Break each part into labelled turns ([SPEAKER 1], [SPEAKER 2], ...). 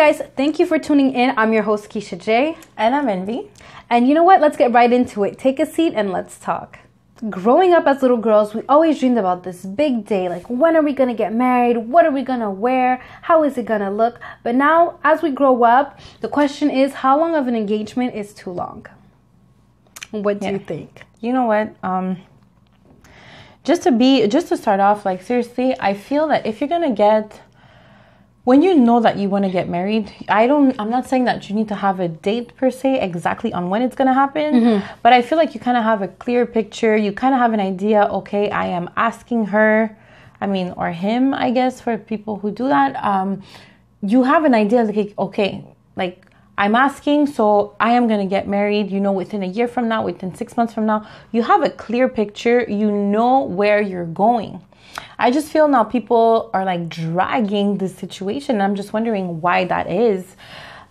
[SPEAKER 1] guys, thank you for tuning in. I'm your host, Keisha J.
[SPEAKER 2] And I'm Envy.
[SPEAKER 1] And you know what? Let's get right into it. Take a seat and let's talk. Growing up as little girls, we always dreamed about this big day. Like, when are we going to get married? What are we going to wear? How is it going to look? But now, as we grow up, the question is, how long of an engagement is too long? What do you think?
[SPEAKER 2] You know what? Just to start off, like, seriously, I feel that if you're going to get... When you know that you want to get married, I'm not saying that you need to have a date per se exactly on when it's going to happen, but I feel like you kind of have a clear picture. You kind of have an idea, okay, I am asking her, or him, I guess, for people who do that. You have an idea, like, okay, like, I'm asking, so I am going to get married, within a year from now, within 6 months from now. You have a clear picture. You know where you're going. I just feel now people are like dragging this situation. I'm just wondering why that is.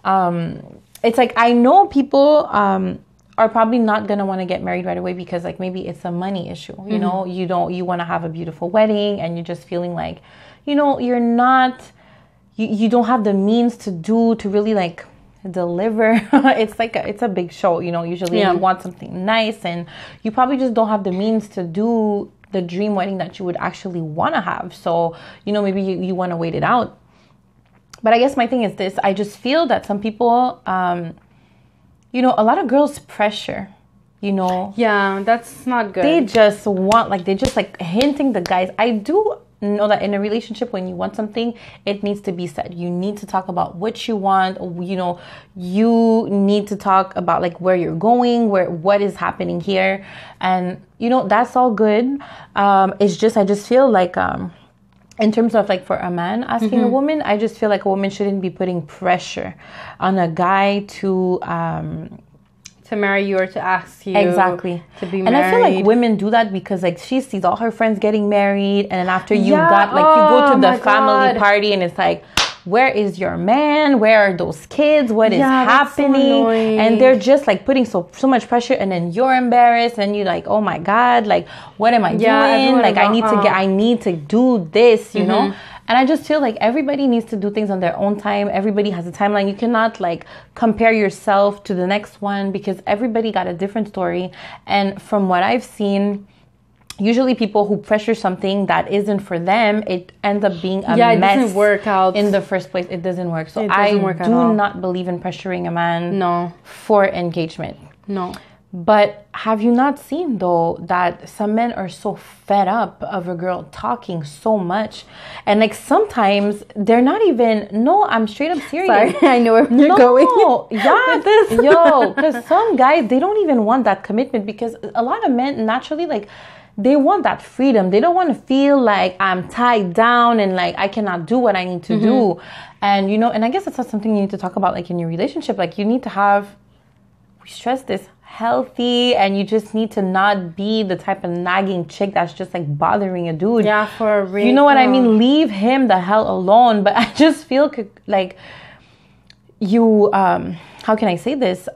[SPEAKER 2] It's like, I know people are probably not going to want to get married right away because like maybe it's a money issue. You want to have a beautiful wedding and you're just feeling like, you don't have the means to really like deliver. It's a big show, usually you want something nice and you probably just don't have the means to do the dream wedding that you would actually want to have. So, maybe you want to wait it out. But I guess my thing is this. I just feel that some people, a lot of girls pressure,
[SPEAKER 1] Yeah, that's not good.
[SPEAKER 2] They just want, they're just hinting the guys. I do know that in a relationship, when you want something, it needs to be said. You need to talk about what you want. You need to talk about like where you're going, what is happening here, and that's all good. It's just I just feel like in terms of like for a man asking a woman, I just feel like a woman shouldn't be putting pressure on a guy to
[SPEAKER 1] marry you or to ask you
[SPEAKER 2] exactly
[SPEAKER 1] to be married.
[SPEAKER 2] And I feel like women do that because like she sees all her friends getting married, and then after you go to the family party and it's like, where is your man? Where are those kids? What is happening? So and they're just like putting so much pressure, and then you're embarrassed and you're like, oh my God, like what am I doing? Like I need to do this, you know? And I just feel like everybody needs to do things on their own time. Everybody has a timeline. You cannot like compare yourself to the next one because everybody got a different story. And from what I've seen, usually people who pressure something that isn't for them, it ends up being a mess. It doesn't work out. In the first place, it doesn't work. So I do not believe in pressuring a man for engagement. No. But have you not seen, though, that some men are so fed up of a girl talking so much? And, like, sometimes they're not even... No, I'm straight up serious.
[SPEAKER 1] Sorry, I know where you're going.
[SPEAKER 2] Because some guys, they don't even want that commitment because a lot of men, naturally, like, they want that freedom. They don't want to feel like I'm tied down and, like, I cannot do what I need to do. And, and I guess that's not something you need to talk about, like, in your relationship. Like, you need to have... We stress this... healthy, and you just need to not be the type of nagging chick that's just like bothering a dude.
[SPEAKER 1] Yeah, for a real.
[SPEAKER 2] You know what I mean? Leave him the hell alone. But I just feel like you, how can I say this?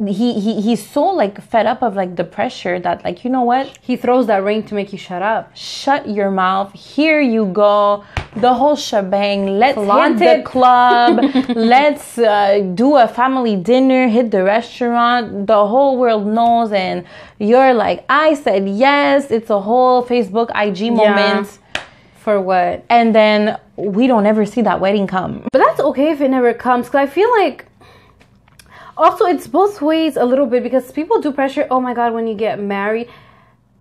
[SPEAKER 2] He's so like fed up of like the pressure that like, you know what?
[SPEAKER 1] He throws that ring to make you shut up.
[SPEAKER 2] Shut your mouth. Here you go. The whole shebang. Let's hit the club. Let's do a family dinner. Hit the restaurant. The whole world knows. And you're like, I said yes. It's a whole Facebook IG moment.
[SPEAKER 1] For what?
[SPEAKER 2] And then we don't ever see that wedding come.
[SPEAKER 1] But that's okay if it never comes. Because I feel like also, it's both ways a little bit because people do pressure, oh my God, when you get married.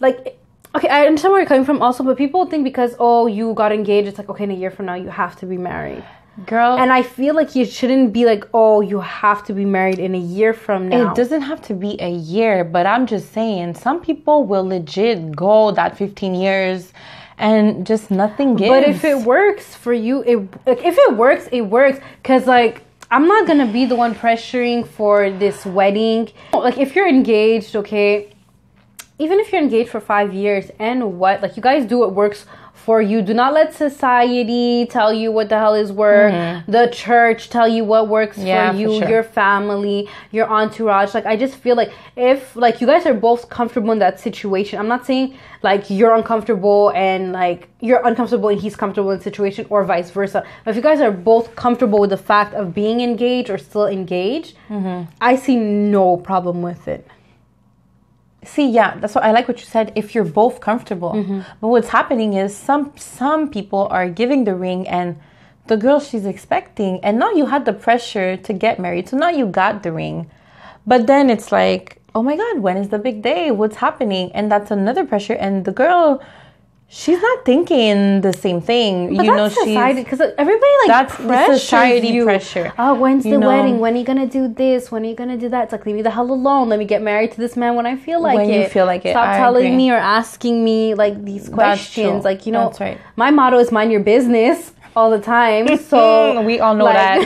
[SPEAKER 1] Like, okay, I understand where you're coming from also, but people think because, you got engaged, it's like, okay, in a year from now, you have to be married.
[SPEAKER 2] Girl.
[SPEAKER 1] And I feel like you shouldn't be like, you have to be married in a year from now.
[SPEAKER 2] It doesn't have to be a year, but I'm just saying, some people will legit go that 15 years and just nothing gives.
[SPEAKER 1] But if it works for you, if it works, it works. Because, like, I'm not going to be the one pressuring for this wedding. Like, if you're engaged, okay, even if you're engaged for 5 years and what, like, you guys do what works for you. Do not let society tell you what the hell is work. The church tell you what works for you, your family, your entourage. Like, I just feel like if, like, you guys are both comfortable in that situation, I'm not saying, like, you're uncomfortable and, like, you're uncomfortable and he's comfortable in the situation, or vice versa. But if you guys are both comfortable with the fact of being engaged or still engaged, I see no problem with it.
[SPEAKER 2] See, yeah, that's what I like what you said. If you're both comfortable, but what's happening is some people are giving the ring and the girl she's expecting, and now you had the pressure to get married, so now you got the ring, but then it's like, oh my God, when is the big day? What's happening? And that's another pressure, and the girl, she's not thinking the same thing.
[SPEAKER 1] But that's society, because everybody
[SPEAKER 2] that's the society
[SPEAKER 1] you.
[SPEAKER 2] Pressure.
[SPEAKER 1] Oh, when's the wedding? When are you gonna do this? When are you gonna do that? It's like, leave me the hell alone. Let me get married to this man when I feel like it.
[SPEAKER 2] When you feel like it.
[SPEAKER 1] Stop telling me or asking me like these questions. Like, you know,
[SPEAKER 2] that's right.
[SPEAKER 1] My motto is mind your business all the time. So
[SPEAKER 2] we all know that.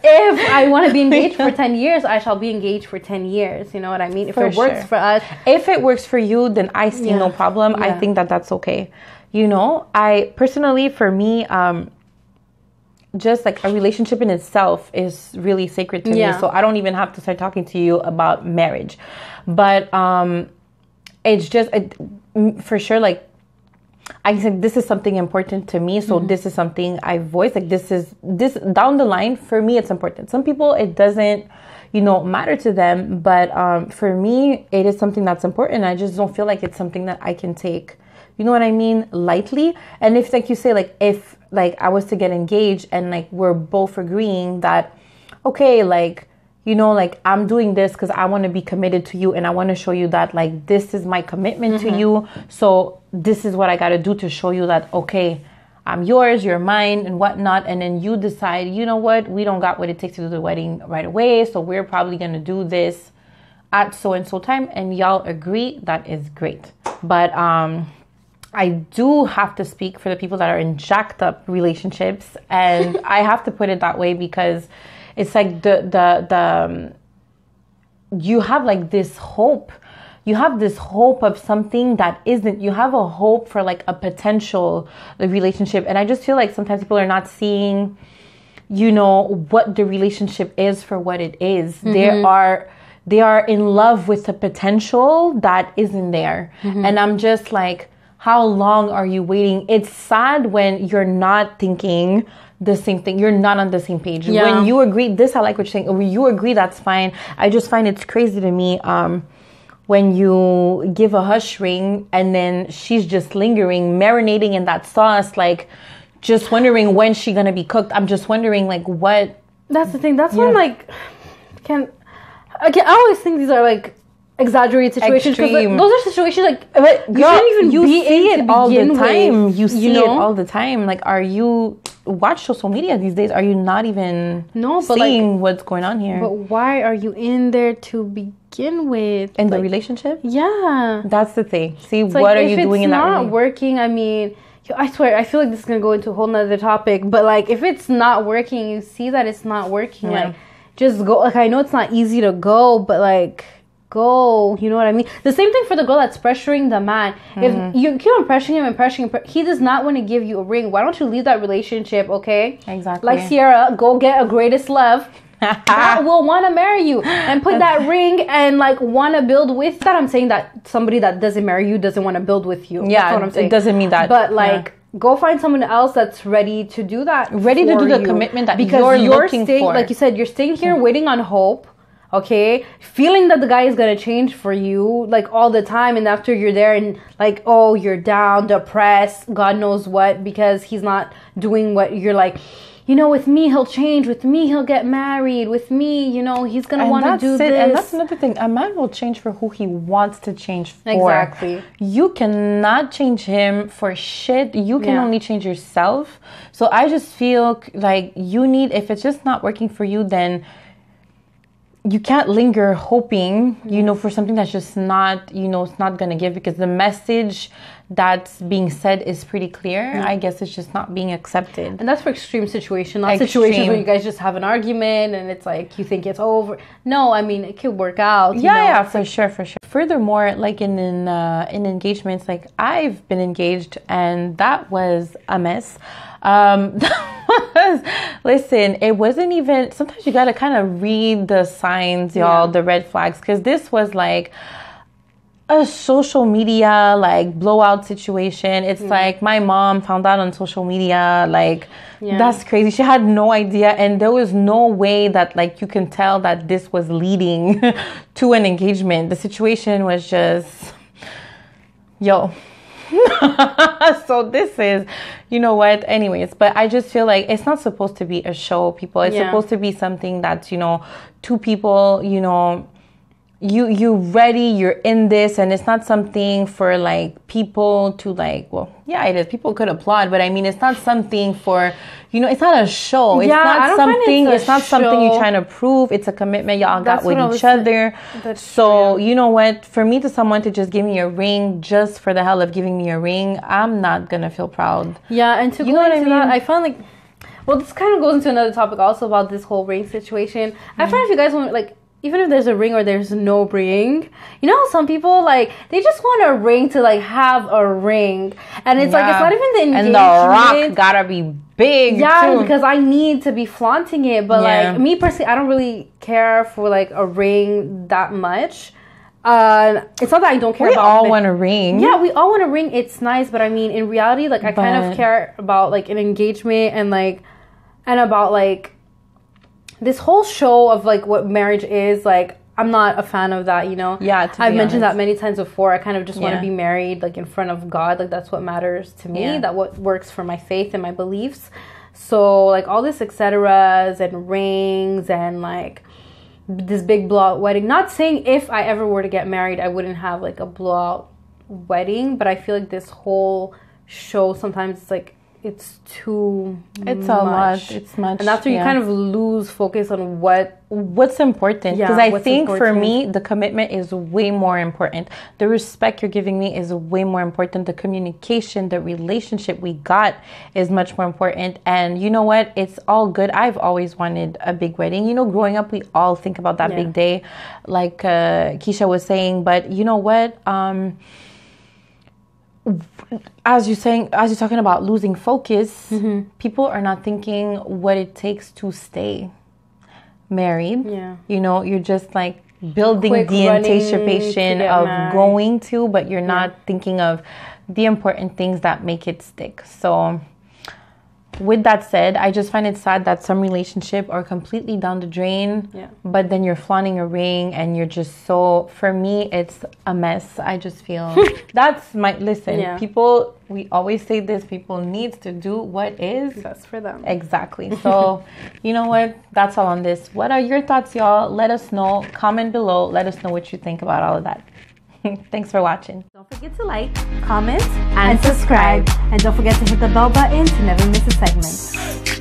[SPEAKER 1] If I want to be engaged for 10 years, I shall be engaged for 10 years. You know what I mean? If it works for us.
[SPEAKER 2] If it works for you, then I see no problem. I think that that's okay. You know, I personally, for me, just like a relationship in itself is really sacred to me. So I don't even have to start talking to you about marriage. But it's just, for sure, like, I said, this is something important to me. So this is something I voice. Like, this down the line, for me, it's important. Some people, it doesn't, you know, matter to them. But for me, it is something that's important. I just don't feel like it's something that I can take, you know what I mean, lightly. And if, like you say, like, if, like, I was to get engaged and, like, we're both agreeing that, okay, like, you know, like, I'm doing this because I want to be committed to you and I want to show you that, like, this is my commitment to you. So this is what I got to do to show you that, okay, I'm yours, you're mine and whatnot. And then you decide, you know what, we don't got what it takes to do the wedding right away. So we're probably going to do this at so-and-so time. And y'all agree, that is great. But I do have to speak for the people that are in jacked up relationships. And I have to put it that way because it's like the you have like this hope. You have this hope of something that isn't. You have a hope for like a potential relationship. And I just feel like sometimes people are not seeing, you know, what the relationship is for what it is. They are in love with the potential that isn't there. And I'm just like, how long are you waiting? It's sad when you're not thinking the same thing. You're not on the same page. When you agree, this I like what you're saying. When you agree, that's fine. I just find it's crazy to me when you give a hush ring and then she's just lingering, marinating in that sauce, like just wondering when she's gonna be cooked. I'm just wondering, like, what?
[SPEAKER 1] That's the thing. That's when, like, I always think these are like exaggerated situations, because like, those are situations like you shouldn't even be see it all the time. You see it all the time. Like, are you watch social media these days? Are you not even seeing like, what's going on here? But why are you in there to begin with?
[SPEAKER 2] In the relationship?
[SPEAKER 1] Yeah,
[SPEAKER 2] that's the thing. See, it's what like, are you doing in that?
[SPEAKER 1] If it's not working, I mean, I swear, I feel like this is gonna go into a whole nother topic. But like, if it's not working, you see that it's not working. Like, just go. Like, I know it's not easy to go, but like, go, you know what I mean? The same thing for the girl that's pressuring the man. If you keep on pressuring him, he does not want to give you a ring. Why don't you leave that relationship, okay?
[SPEAKER 2] Exactly.
[SPEAKER 1] Like Sierra, go get a greatest love that will want to marry you and put that ring and like want to build with that. I'm saying that somebody that doesn't marry you doesn't want to build with you.
[SPEAKER 2] Yeah,
[SPEAKER 1] that's what I'm saying.
[SPEAKER 2] It doesn't mean that.
[SPEAKER 1] But like, go find someone else that's ready to do that.
[SPEAKER 2] Ready to do the commitment that you're looking
[SPEAKER 1] staying,
[SPEAKER 2] for.
[SPEAKER 1] like you said, you're staying here waiting on hope. Okay, feeling that the guy is gonna change for you like all the time, and after you're there and like, oh, you're down, depressed, God knows what, because he's not doing what you're like, you know, with me he'll change, with me he'll get married, with me, you know, he's gonna want to do this.
[SPEAKER 2] And that's another thing, a man will change for who he wants to change for.
[SPEAKER 1] Exactly.
[SPEAKER 2] You cannot change him for shit. You can only change yourself. So I just feel like you need, if it's just not working for you, then you can't linger hoping, you know, for something that's just not, you know, it's not going to give, because the message that's being said is pretty clear. I guess it's just not being accepted.
[SPEAKER 1] And that's for extreme situations, not situations where you guys just have an argument and it's like you think it's over. No, I mean, it could work out.
[SPEAKER 2] Yeah, for sure. furthermore, like in engagements, like I've been engaged and that was a mess. Listen, it wasn't even, sometimes you got to kind of read the signs, y'all, the red flags, because this was like a social media like blowout situation. It's like my mom found out on social media, like that's crazy. She had no idea, and there was no way that like you can tell that this was leading to an engagement. The situation was just so this is, you know what, anyways, but I just feel like it's not supposed to be a show, people. It's supposed to be something that's, you know, two people, you know, you ready, you're in this, and it's not something for like people to like, well, yeah, it is, people could applaud, but I mean, it's not something for, you know, it's not a show. It's not something, it's not something you're trying to prove. It's a commitment y'all got with each other. So you know what, for me, to someone to just give me a ring just for the hell of giving me a ring, I'm not gonna feel proud.
[SPEAKER 1] And to go into that, I found like, well, this kind of goes into another topic also about this whole ring situation. I find if you guys want, like, even if there's a ring or there's no ring, you know how some people, like, they just want a ring to, like, have a ring. And it's like, it's not even the engagement.
[SPEAKER 2] And the rock gotta be big, too.
[SPEAKER 1] Because I need to be flaunting it. But, like, me personally, I don't really care for, like, a ring that much. It's not that I don't care about it.
[SPEAKER 2] We all want a ring.
[SPEAKER 1] Yeah, we all want a ring. It's nice. But, I mean, in reality, like, I kind of care about, like, an engagement and, like, and about, like, this whole show of like what marriage is. Like, I'm not a fan of that, you know. I've mentioned that many times before. I kind of just want to be married like in front of God. Like, that's what matters to me. That what works for my faith and my beliefs. So like all this etceteras and rings and like this big blowout wedding. Not saying if I ever were to get married, I wouldn't have like a blowout wedding, but I feel like this whole show sometimes it's like, it's too
[SPEAKER 2] much. A lot. It's much.
[SPEAKER 1] And after you kind of lose focus on what's
[SPEAKER 2] important. Because I think for me, the commitment is way more important. The respect you're giving me is way more important. The communication, the relationship we got is much more important. And you know what? It's all good. I've always wanted a big wedding. You know, growing up, we all think about that big day, like Keisha was saying. But you know what? As you're talking about losing focus, people are not thinking what it takes to stay married. You know, you're just like building the anticipation of going to, but you're not thinking of the important things that make it stick. So with that said, I just find it sad that some relationships are completely down the drain, but then you're flaunting a ring and you're just so, for me, it's a mess. I just feel that's my, listen, people, we always say this, people need to do what is
[SPEAKER 1] best for them.
[SPEAKER 2] Exactly. So, you know what? That's all on this. What are your thoughts, y'all? Let us know. Comment below. Let us know what you think about all of that. Thanks for watching.
[SPEAKER 1] Don't forget to like, comment, and subscribe. And don't forget to hit the bell button to never miss a segment.